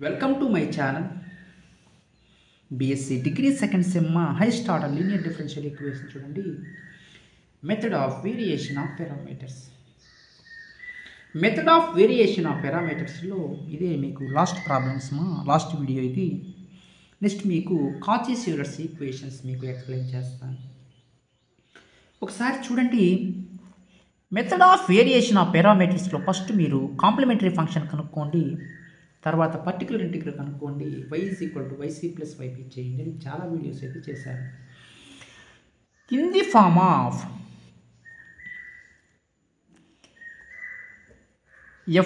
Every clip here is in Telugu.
Welcome to my channel. BSc degree second sem highest order linear differential equation చూడండి. Method of variation of parameters. Method of variation of parameters లో ఇదే మీకు లాస్ట్ ప్రాబ్లమ్స్ లాస్ట్ వీడియో ఇది. నెక్స్ట్ మీకు కాచి-యూలర్ ఈక్వేషన్స్ మీకు ఎక్స్ప్లెయిన్ చేస్తాను. ఒకసారి చూడండి. మెథడ్ ఆఫ్ వేరియేషన్ ఆఫ్ పారామీటర్స్లో ఫస్ట్ మీరు కాంప్లిమెంటరీ ఫంక్షన్ కనుక్కోండి. తర్వాత పర్టికులర్ ఇంటిగ్రల్ కనుక్కోండి. y = yc + yp చేయండి. నేను చాలా వీడియోస్ అయితే చేశాను. In the form of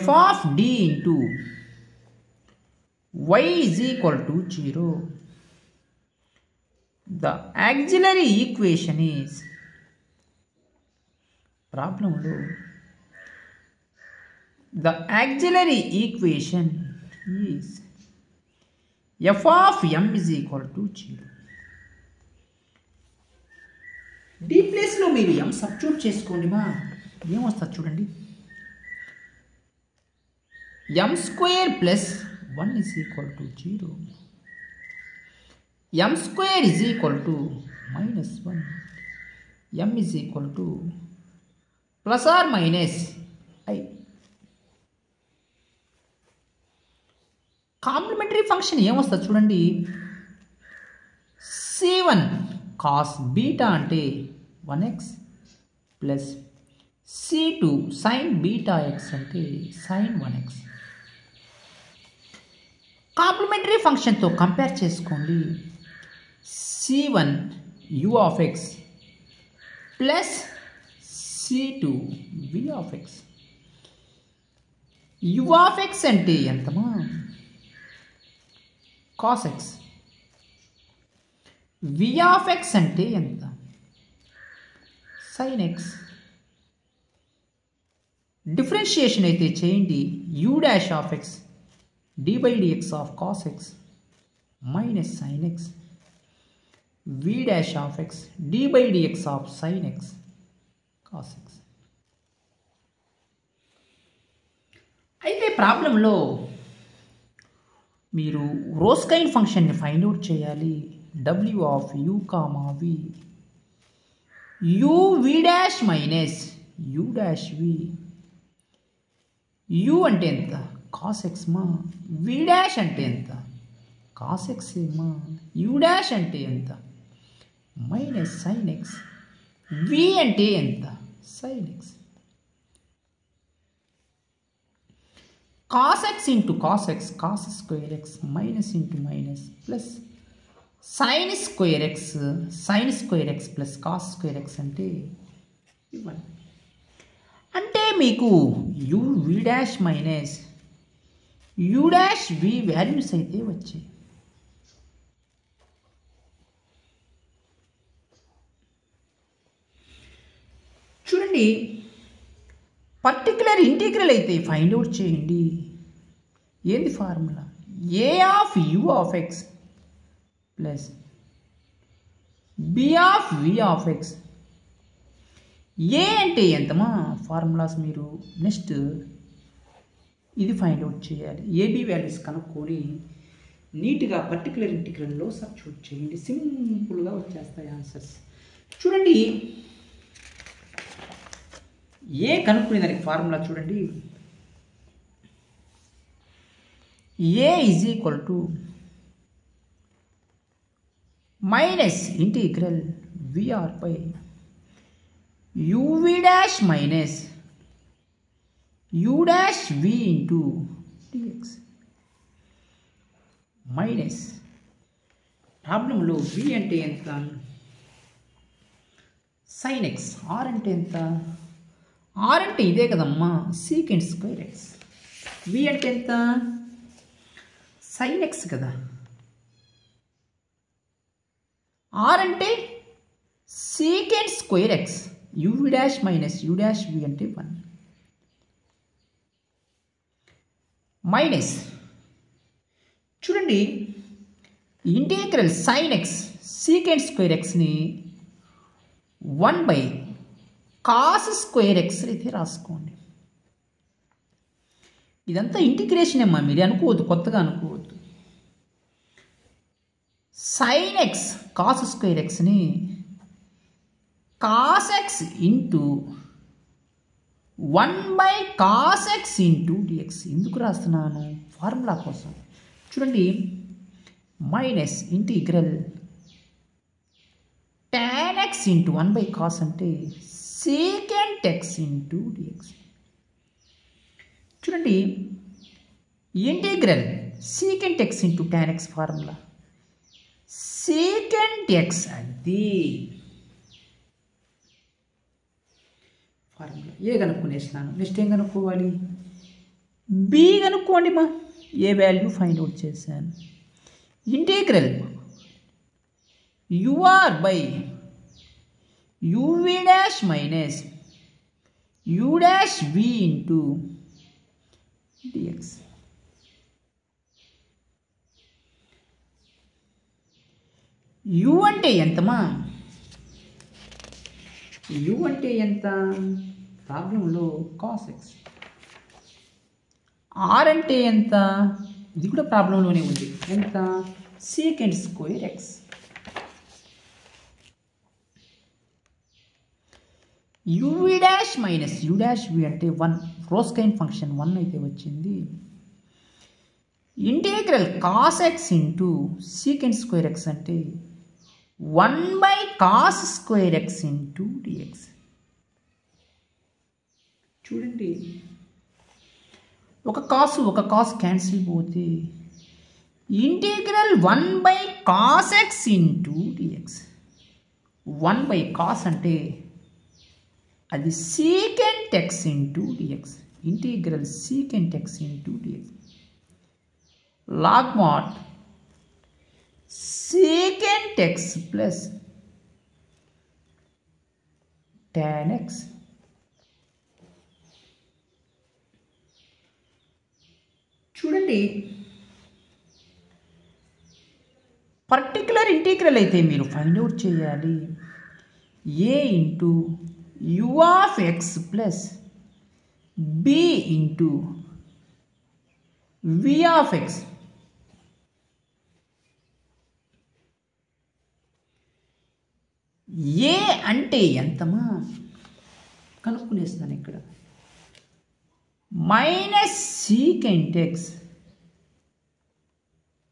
f of d into y = 0. The auxiliary equation is ప్రాబ్లంలో the auxiliary equation is f of m = 0. d ప్లేస్లో మీరు m సబ్స్టిట్యూట్ చేసుకోండి. ఏమొస్తుంది చూడండి. m² + 1 = 0. m² - 1. m ± I. Complementary function ఏమొస్తుంది చూడండి. c1 cos బీటా అంటే 1x plus c2 sin beta x అంటే sin 1x. కాంప్లిమెంటరీ ఫంక్షన్తో కంపేర్ చేసుకోండి. c1 u of x plus c2 v of x. u of x అంటే ఎంతమా? cos x. v of x అంటే ఎంత? sin x. డిఫరెన్షియేషన్ అయితే చేయండి. u dash of x d/dx of cos x minus sin x. v dash of x d/dx of sin x cos x. అయితే ప్రాబ్లంలో మీరు రోస్కైన్ ఫంక్షన్ని ఫైండ్ అవుట్ చేయాలి. w of u, v u v dash minus u dash v. u అంటే ఎంత? cos x మా. v dash అంటే ఎంత? cos x మా. u dash అంటే ఎంత? Minus sin x. v అంటే ఎంత? sin x. cos x into cos x cos square x minus into minus plus sin square x plus cos square x అంటే 1. అంటే మీకు u v dash minus u dash v values అయితే వచ్చాయి. చూడండి. పర్టికులర్ ఇంటిగ్రల్ అయితే ఫైండ్ అవుట్ చేయండి. ఏంది formula? a of u of x plus b of v of x. a అంటే ఎంతమా? ఫార్ములాస్ మీరు నెక్స్ట్ ఇది ఫైండ్ అవుట్ చేయాలి. ab వాల్యూస్ కనుక్కొని నీట్గా పర్టికులర్ ఇంటిగ్రల్లో సబ్స్టిట్యూట్ చేయండి. సింపుల్గా వచ్చేస్తాయి ఆన్సర్స్. చూడండి. ఏ కనుక్కునే దానికి ఫార్ములా చూడండి. a = మైనస్ ఇంటిగ్రల్ vr పై uv dash minus u dash v into dx minus ప్రాబ్లంలో v అంటే ఎంత? sin x. r అంటే ఎంత? r అంటే ఇదే కదమ్మా, sec² x. v అంటే ఎంత? sin x కదా. r అంటే sec² x. uv dash minus u dash v అంటే 1 మైనస్. చూడండి. ఇంటిగ్రల్ sin x sec² xని 1/cos² x అయితే రాసుకోండి. ఇదంతా ఇంటిగ్రేషన్ అమ్మా, మీరు అనుకోవద్దు, కొత్తగా అనుకోవద్దు. sin x cos square xని cos x into 1/cos x into dx. ఎందుకు రాస్తున్నాను? ఫార్ములా కోసం. చూడండి, minus integral tan x into 1/cos అంటే secant x ఇంటూ dx. చూడండి, integral secant x into tan x formula secant x, అది ఫార్ములా. ఏ కనుక్కునేసినాను. నెక్స్ట్ ఏం కనుక్కోవాలి? బి కనుక్కోండి మా. ఏ వాల్యూ ఫైండ్ అవుట్ చేశాను. Integral ur by uv dash minus u dash v into dx. u అంటే ఎంతమా? u అంటే ఎంత? ప్రాబ్లంలో cos x. r అంటే ఎంత? ఇది కూడా ప్రాబ్లంలోనే ఉంది. ఎంత? secant square x. uv dash minus u dash v అంటే 1. రోస్కైన్ ఫంక్షన్ 1 అయితే వచ్చింది. Integral cos x into secant square x అంటే 1/cos square x into dx. చూడండి, ఒక కాస్ క్యాన్సిల్ పోతే integral 1/cos x into dx. 1/cos అంటే అది secant x into dx. Integral secant x into dx. log mod secant x plus tan x. చూడండి, పర్టికులర్ ఇంటిగ్రల్ అయితే మీరు ఫైండ్ అవుట్ చేయాలి. a into u of x plus b into v of x. ఏ అంటే ఎంతమా? కనుక్కునేస్తాను ఇక్కడ. Minus secant x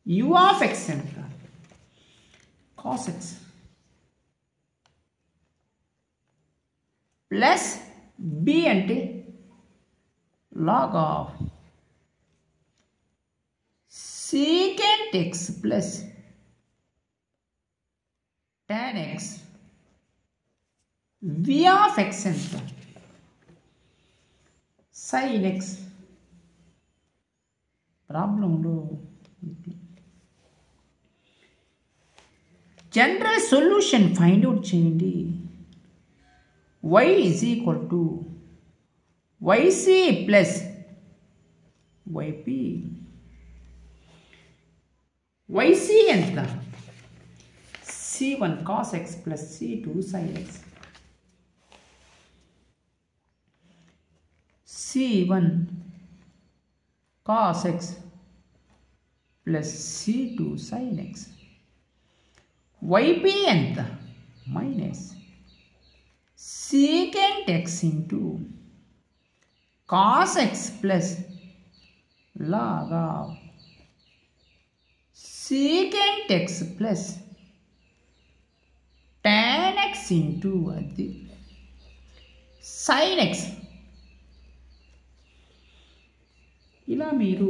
u of x ఎంత? cos x ప్లస్ b అంటే log of secant x plus tan x v of x ఎంత? sin x. ప్రాబ్లంలో జనరల్ సొల్యూషన్ ఫైండ్ అవుట్ చేయండి. y is equal to yc plus yp. yc ఎంత? c1 cos x plus c2 sin x. c1 cos x plus c2 sin x. yp ఎంత? Minus secant x into cos x plus log of secant x plus tan x into అది sin x. ఇలా మీరు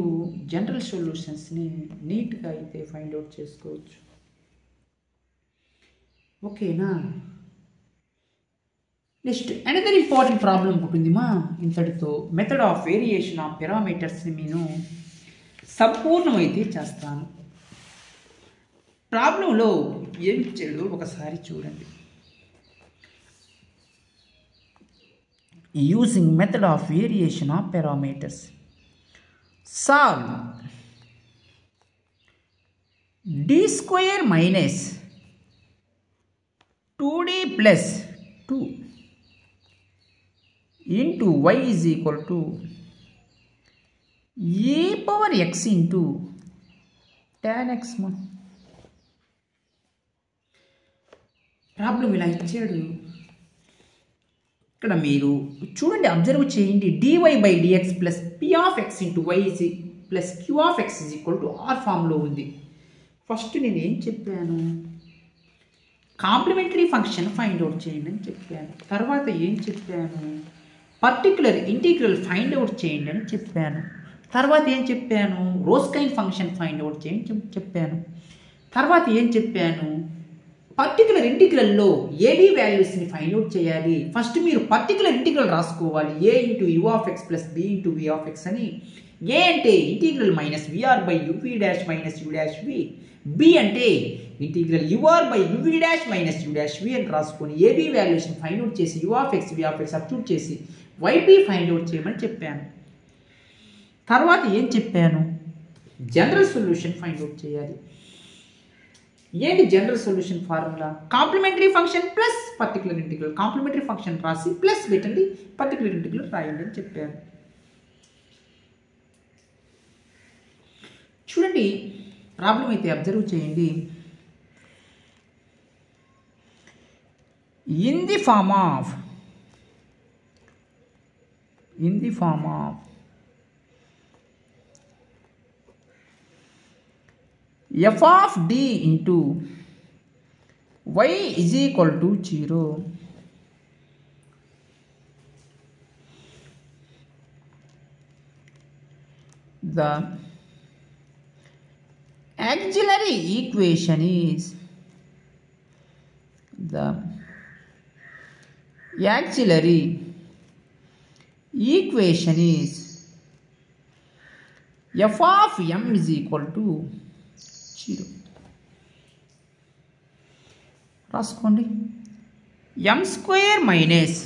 జనరల్ సొల్యూషన్స్ని నీట్గా అయితే ఫైండ్ అవుట్ చేసుకోవచ్చు. ఓకేనా? నెక్స్ట్ అనదర్ ఇంపార్టెంట్ ప్రాబ్లం ఉంటుంది మా. ఇంతటితో మెథడ్ ఆఫ్ వేరియేషన్ ఆఫ్ పారామీటర్స్ని నేను సంపూర్ణమైతే చేస్తాను. ప్రాబ్లంలో ఏమి ఇచ్చాడో ఒకసారి చూడండి. Using method of variation of parameters solve d square minus 2d plus 2 into y is equal to e power x into tan x. Problem ఇలా ఇచ్చాడు. ఇక్కడ మీరు చూడండి, అబ్జర్వ్ చేయండి. dy/dx plus p(x) × y plus q(x) r ఫామ్లో ఉంది. ఫస్ట్ నేను ఏం చెప్పాను? కాంప్లిమెంటరీ ఫంక్షన్ ఫైండ్ అవుట్ చేయండి అని చెప్పాను. తర్వాత ఏం చెప్పాను? పర్టికులర్ ఇంటిగ్రల్ ఫైండ్ అవుట్ చేయండి అని చెప్పాను. తర్వాత ఏం చెప్పాను? రోస్కైన్ ఫంక్షన్ ఫైండ్ అవుట్ చేయండి చెప్పాను. తర్వాత ఏం చెప్పాను? పర్టికులర్ ఇంటిగ్రల్లో ఏబీ వాల్యూస్ని ఫైండ్ అవుట్ చేయాలి. ఫస్ట్ మీరు పర్టికులర్ ఇంటిగ్రల్ రాసుకోవాలి. a × u(x) plus b × v(x) అని. a అంటే ఇంటిగ్రల్ -vr/uv' - b అంటే ఇంటిగ్రల్ ur/uv' - u' అని రాసుకొని ఏబీ వాల్యూస్ని ఫైండ్ అవుట్ చేసి u(x) v(x) సబ్స్టిట్యూట్ చేసి yp ఫైండ్ అవుట్ చేయమని చెప్పాను. తర్వాత ఏం చెప్పాను? జనరల్ సొల్యూషన్ ఫైండ్ అవుట్ చేయాలి. ఏంటి general solution formula? Complementary function plus particular integral. Complementary function రాసి ప్లస్ పెట్టండి, పర్టికులర్ ఇంటిగ్రల్ రాయండి అని చెప్పాను. చూడండి, ప్రాబ్లం అయితే అబ్జర్వ్ చేయండి. In the form of f of d into y is equal to 0. The auxiliary equation is f of m is equal to 0. రాసుకోండి. m² minus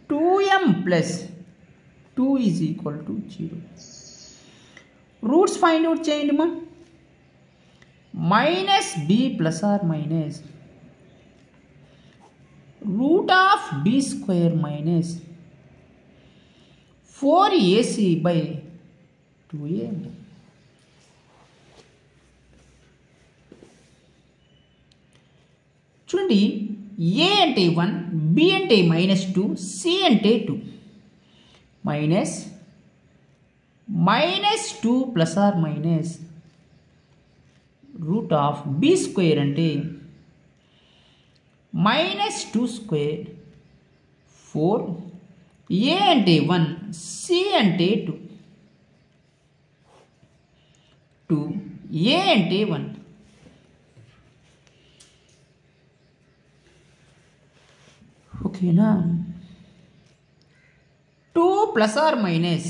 2m plus 2 is equal to 0. Roots find out చేయండి మా. -b plus or minus √b² minus 4ac/2a. చూడండి, a అంటే 1, b అంటే -2, c అంటే 2. -2 ప్లస్ ఆర్ మైనస్ √b² అంటే -2², 4. a అంటే 1, c అంటే 2, a అంటే 1. ఓకేనా? 2 plus or minus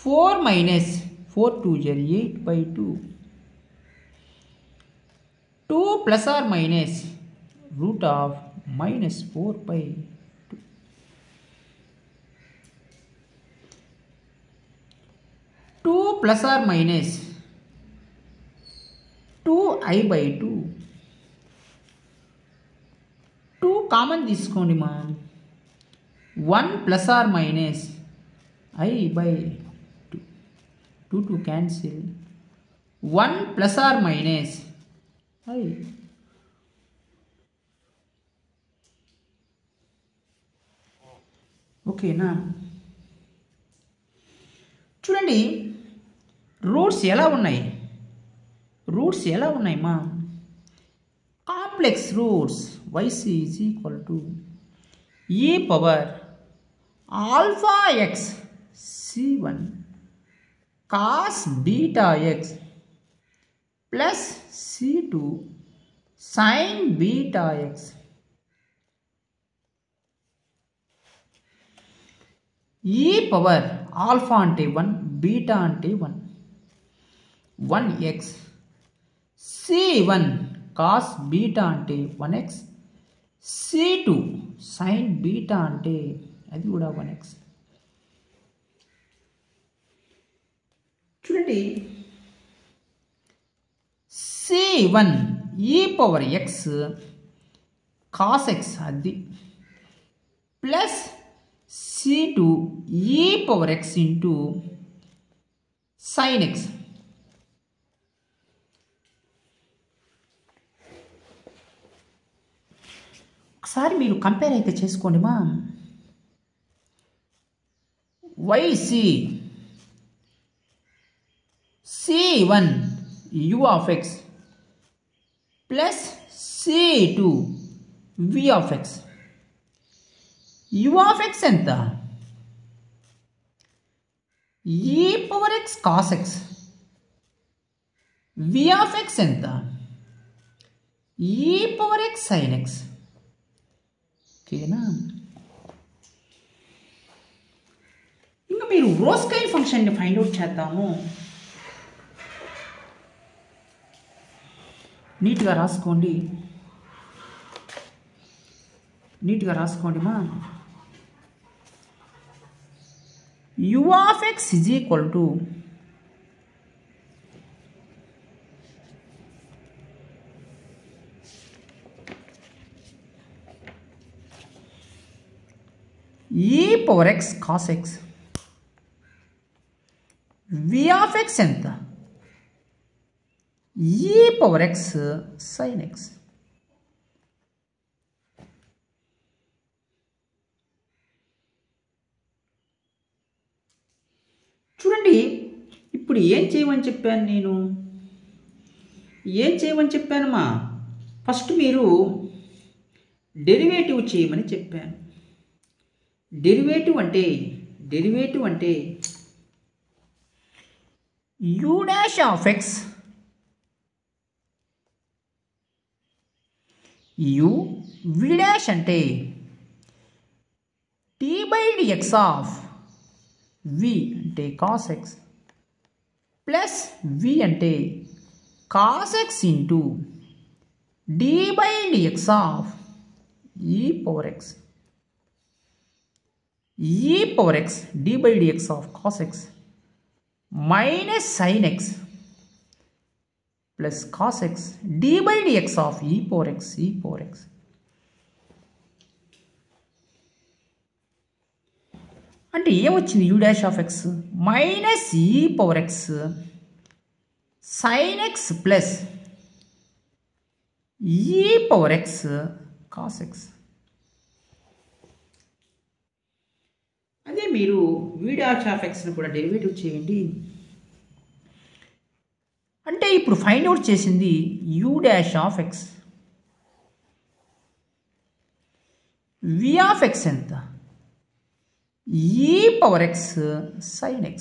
4 minus 4 2 8/2. 2 plus or minus √-4/2. 2 plus or minus 2i/2. 2 common తీసుకోండి మా. 1 plus or minus i/2. 2 cancel. 1 plus or minus i. ఓకేనా? చూడండి, రూట్స్ ఎలా ఉన్నాయి మా? Complex roots. yc is equal to e power alpha x c1 cos beta x plus c2 sin beta x. e power alpha అంటే 1, బీటా అంటే 1, 1x. c1 cos బీటా అంటే 1x, c2 sin బీటా అంటే అది కూడా 1x. చూడండి, c1 e power x cos x అది plus c2 e power x into sin x. ఒకసారి మీరు కంపేర్ అయితే చేసుకోండి మా. YC C1 U of x plus C2 V of x. U of x ఎంత? e power x cos x. V of x ఎంత? e power x sin x. ఓకేనా? ఇంకా మీరు రోస్కైన్ ఫంక్షన్ని ఫైండ్ అవుట్ చేద్దాము. నీట్గా రాసుకోండి మా. U of x is equal to e power x cos x. V of x ఎంత? e power x sin x. చూడండి, ఇప్పుడు ఏం చేయమని చెప్పాను మా. ఫస్ట్ మీరు డెరివేటివ్ చేయమని చెప్పాను. డెరివేటివ్ అంటే u dash of x u v dash అంటే t by dx of v అంటే cos x ప్లస్ v అంటే cos x into d by dx of e power x d by dx of cos x minus sin x plus cos x d by dx of e power x. అంటే ఏమొచ్చింది? u dash of x minus e power x sin x plus e power x cos x. అదే మీరు v dash of xని కూడా డెరివేటివ్ చేయండి. అంటే ఇప్పుడు ఫైండ్ అవుట్ చేసింది u dash of x. v of x ఎంత? e power x sin x.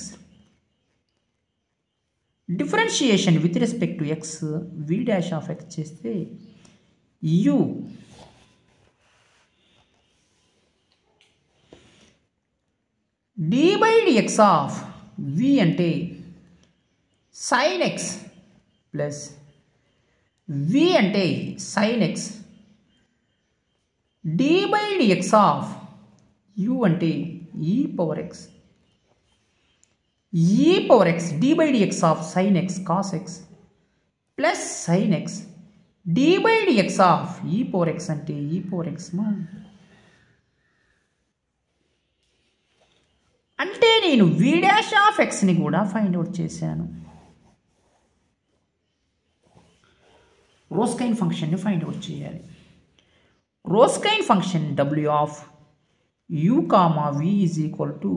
Differentiation with respect to x v dash of x చేస్తే u d by dx of v అంటే sin x ప్లస్ v అంటే sin x d by dx of u అంటే e power x d by dx of sin x cos x plus sin x d by dx of e power x అంటే e power x మా. అంటే నేను v dash of xని కూడా ఫైండ్ అవుట్ చేశాను. రోస్కైన్ ఫంక్షన్ని ఫైండ్ అవుట్ చేయాలి. రోస్కైన్ function w of u comma v is equal to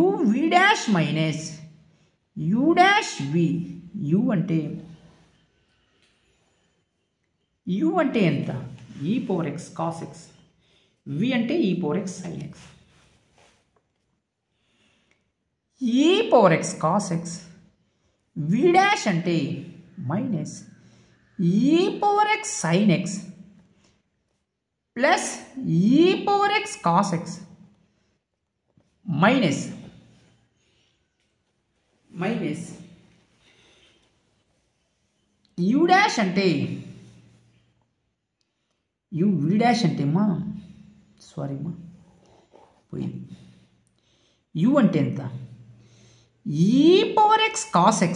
u v dash minus u dash v. u అంటే ఎంత? e power x cos x. v అంటే e power x sin x. e power x cos x v dash అంటే minus e power x sin x plus e power x cos x minus u dash అంటే u v dash అంటే మా పోయింది. u అంటే ఎంత? e power x cos x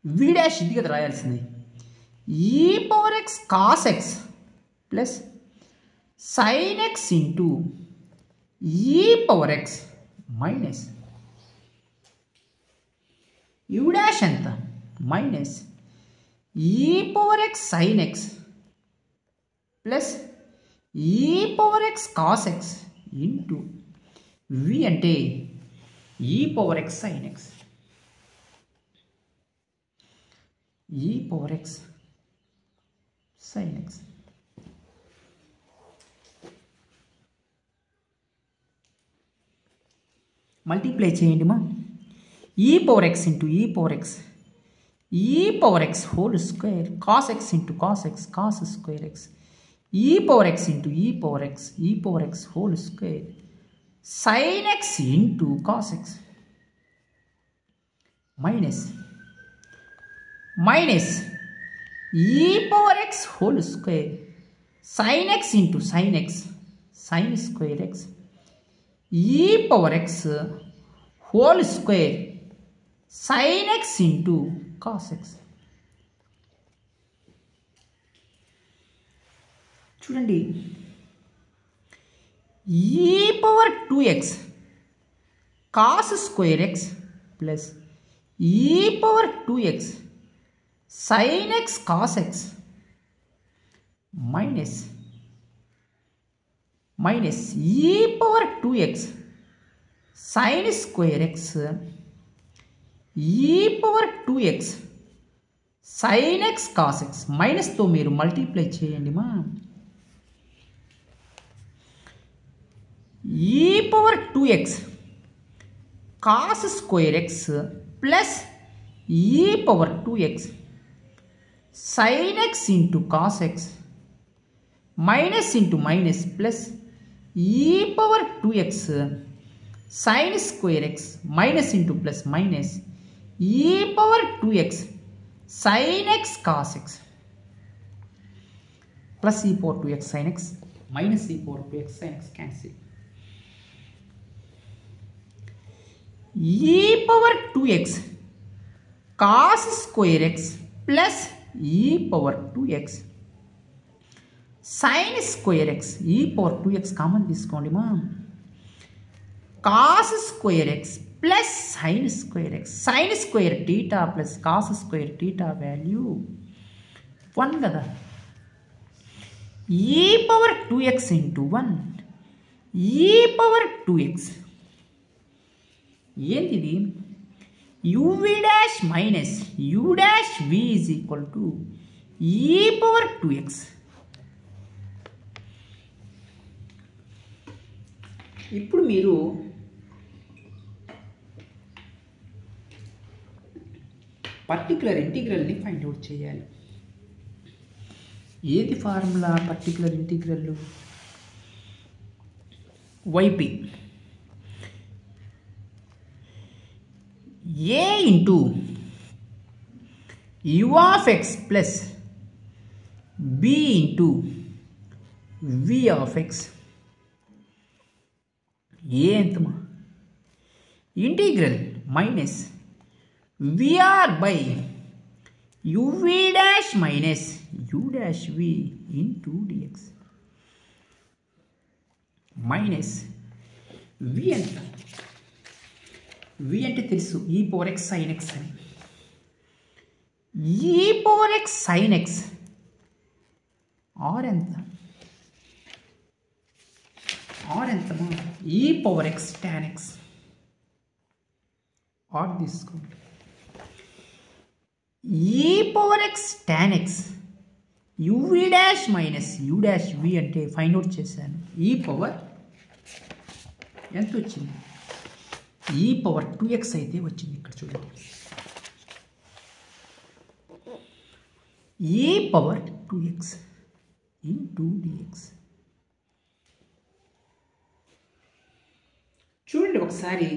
v dash ఇది కదా రాయాల్సింది. e power x cos x plus sin x into e power x minus u dash ఎంత? Minus e power x sin x plus e power x cos x into v అంటే e power x sine x, e power x sine x. Multiply చేయండి మా. E power x into e power x, e power x whole square cos x into cos x cos square x, e power x into e power x, e power x whole square sine x into cos x minus minus e power x whole square sine x into sine x sine square x, e power x whole square sine x into cos x. చూడండి, e power 2x cos square x plus e power 2x sine x cos x minus minus e power 2x sine square x, e power 2x sine x cos X మైనస్తో మీరు మల్టిప్లై చేయండి మా. E power 2x cos square x plus e power 2x sine x into cos x minus into minus plus e power 2x sine square x minus into plus minus e power 2x sine x cos x plus e power 2x sine x minus e power 2x sine x cancel. E power 2x cos square x plus e power 2x sine square x, e power 2x common తీసుకోండి మా. Cos square x plus sign square X, sine square theta plus cos square theta value 1 కదా. ఈ పవర్ 2x ఇంటూ 1 ఈ పవర్ 2x ఏంటిది uv dash minus u dash v is equal to e power 2x. ఇప్పుడు మీరు పర్టికులర్ ఇంటిగ్రల్ని ఫైండ్ అవుట్ చేయాలి. ఏది formula particular integral? yp a into u of x plus b into v of x. A ఎంతమా? Integral minus vr by uv dash minus u dash v into dx minus v ఎంత? v అంటే తెలుసు, ఈ పవర్ ఎక్స్ సైన్ ఎక్స్ అని. E power x sine x r ఎంత? ఆర్ ఎంతమా? E power x tan x. R తీసుకోండి. E power x tan x uv dash minus u dash v అంటే ఫైండ్ అవుట్ చేశాను. ఈ పవర్ ఎంత వచ్చింది? ఈ పవర్ 2x అయితే వచ్చింది. ఇక్కడ చూడండి, e power 2x into dx. చూడండి ఒకసారి,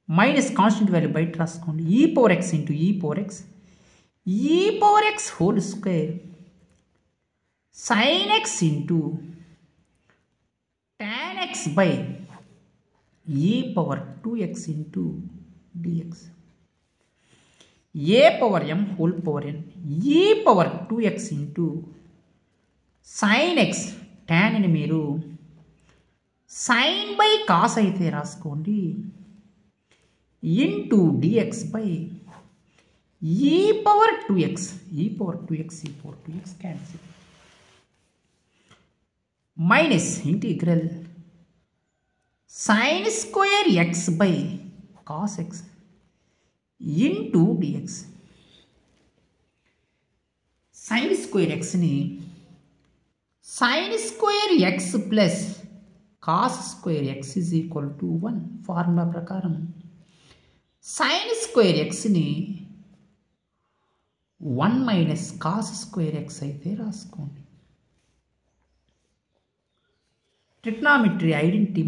మైనస్ కాన్స్టెంట్ వాల్యూ బయట రాసుకోండి. E power x into e power x, e power x whole square sine x into tan x by e power 2x into dx. A power m whole power n, e power 2x into sine x tan అని మీరు సైన్ బై కాస్ అయితే రాసుకోండి into dx by e power 2x, e power 2x, e power 2x cancel. Minus integral sine square x by cos x into d x. Sign square ఎక్స్ని sine square x plus cos square x is equal to 1 formula ప్రకారం సైన్ స్క్వేర్ ఎక్స్ని 1 మైనస్ కాస్ స్క్వేర్ ఎక్స్ అయితే రాసుకోండి. Trigonometry identity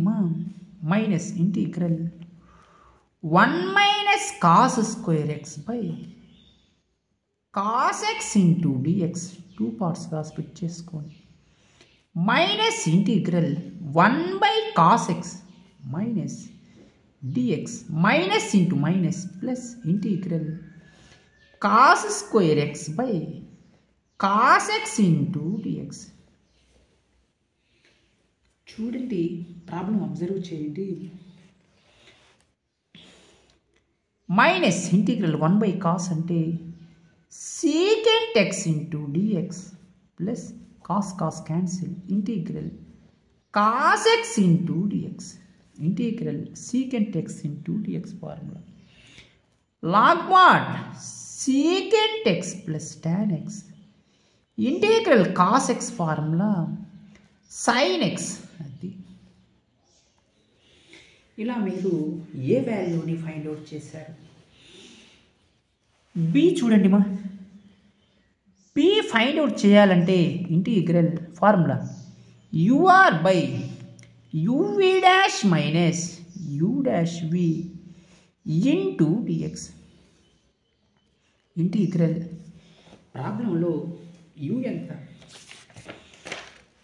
minus integral 1 minus cos square x by cos x into d x 2 పార్ట్స్గా స్ప్లిట్ చేసుకోండి. Minus integral 1 by cos x minus d x minus into minus plus integral cos square x by cos x into d x. చూడండి, ప్రాబ్లం అబ్జర్వ్ చేయండి. మైనస్ ఇంటిగ్రల్ 1 బై కాస్ అంటే secant x into dx plus cos cos cancel integral cos x into dx integral secant x into dx formula log mod secant x plus tan x integral cos x formula sine x. అది ఇలా మీరు ఏ వాల్యూని ఫైండ్ అవుట్ చేశారు? బి చూడండి బి ఫైండ్ అవుట్ చేయాలంటే integral formula ur by uv dash minus u dash v into dx. Integral ప్రాబ్లంలో యూ ఎంత?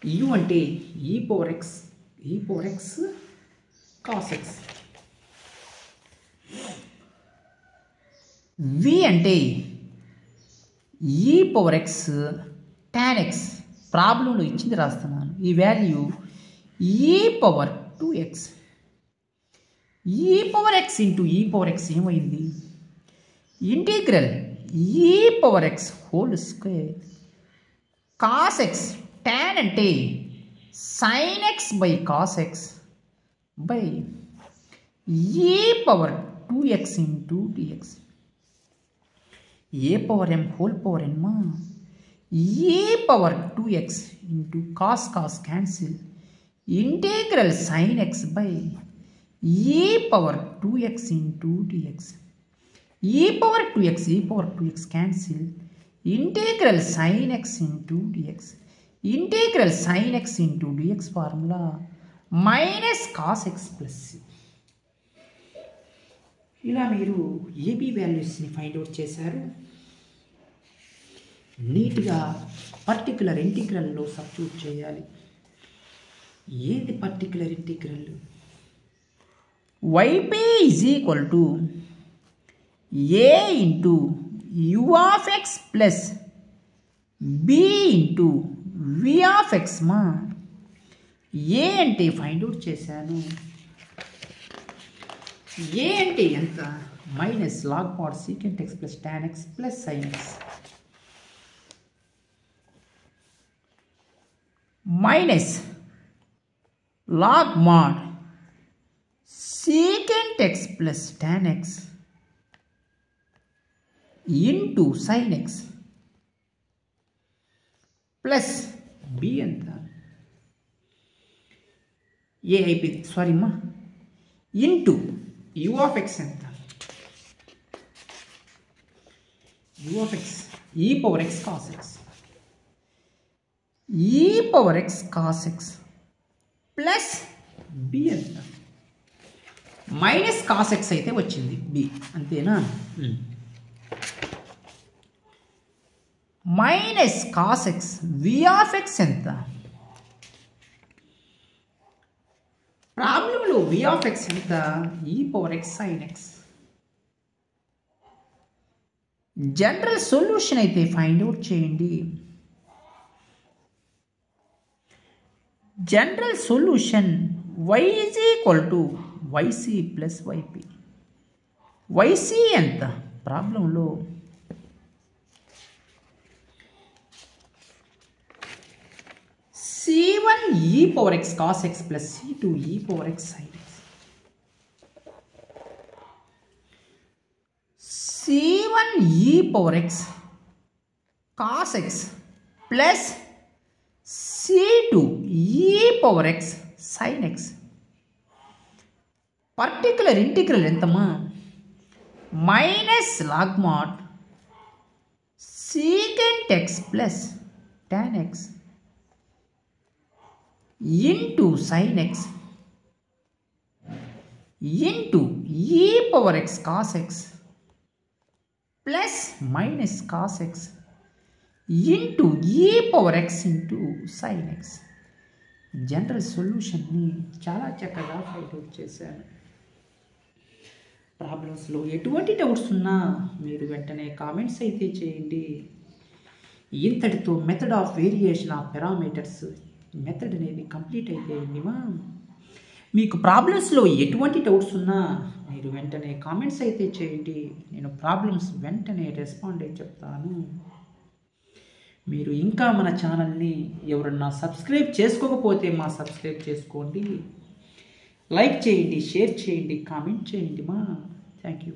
యూ అంటే e power x cos x. V అంటే e power x tan X. ప్రాబ్లంలో ఇచ్చింది రాస్తున్నాను. ఈ వాల్యూ ఈ power 2x. E power x into e power x ఏమైంది? Integral e power x whole square cos x. Tan అంటే sine x by cos x by e power 2x into dx. A power m whole power n మా e power 2x into cos cos cancel integral sine x by e power 2x into dx. E power 2x cancel integral sine x into dx. Integral sine x into dx formula minus cos x plus c. ఇలా మీరు ఏబీ వాల్యూస్ని ఫైండ్ అవుట్ చేశారు. నీట్గా పర్టికులర్ ఇంటిగ్రల్లో సబ్స్టిట్యూట్ చేయాలి. ఏంటి particular integral? Y p is equal to a into u of x plus b into v of x మా. ఏ అంటే ఫైండ్ అవుట్ చేశాను. ఏ అంటే ఎంత? Minus log mod secant x plus tan x plus sine x minus log mod secant x plus tan x into sine x plus b ఎంత? ఏ అయిపోయింది, సారీ అమ్మా. ఇంటూ యూ ఆఫ్ ఎక్స్ ఎంత? U of x e power x cos x. E power x cos x plus b ఎంత? మైనస్ కాస్ ఎక్స్ అయితే వచ్చింది బి, అంతేనా? Minus cos x v of x ఎంత? ప్రాబ్లంలో వి ఆఫ్ ఎక్స్ ఎంత? E power x sine x. General solution అయితే ఫైండ్ అవుట్ చేయండి. General solution y is equal to y c plus y p. Y c ఎంత? ప్రాబ్లంలో c C1 e power x cos x plus C2 e power x sin x. C1 e power x cos x plus C2 e power x sin x. Particular integral ఎంతమా? Minus log mod secant x plus tan x into sin x into e power x cos x plus minus cos x into e power x into sin x. General సొల్యూషన్ని చాలా చక్కగా ఫైండ్ అవుట్ చేశాను. ప్రాబ్లమ్స్లో ఎటువంటి డౌట్స్ ఉన్నా మీరు వెంటనే కామెంట్స్ అయితే చేయండి. ఇంతటితో method of variation of parameters method అనేది కంప్లీట్ అయిపోయిందిమా. మీకు ప్రాబ్లమ్స్లో ఎటువంటి డౌట్స్ ఉన్నా మీరు వెంటనే కామెంట్స్ అయితే చేయండి. నేను ప్రాబ్లమ్స్ వెంటనే రెస్పాండ్ అయి చెప్తాను. మీరు ఇంకా మన ఛానల్ని ఎవరన్నా సబ్స్క్రైబ్ చేసుకోకపోతే సబ్స్క్రైబ్ చేసుకోండి. లైక్ చేయండి, షేర్ చేయండి, కామెంట్ చేయండి మా. Thank you.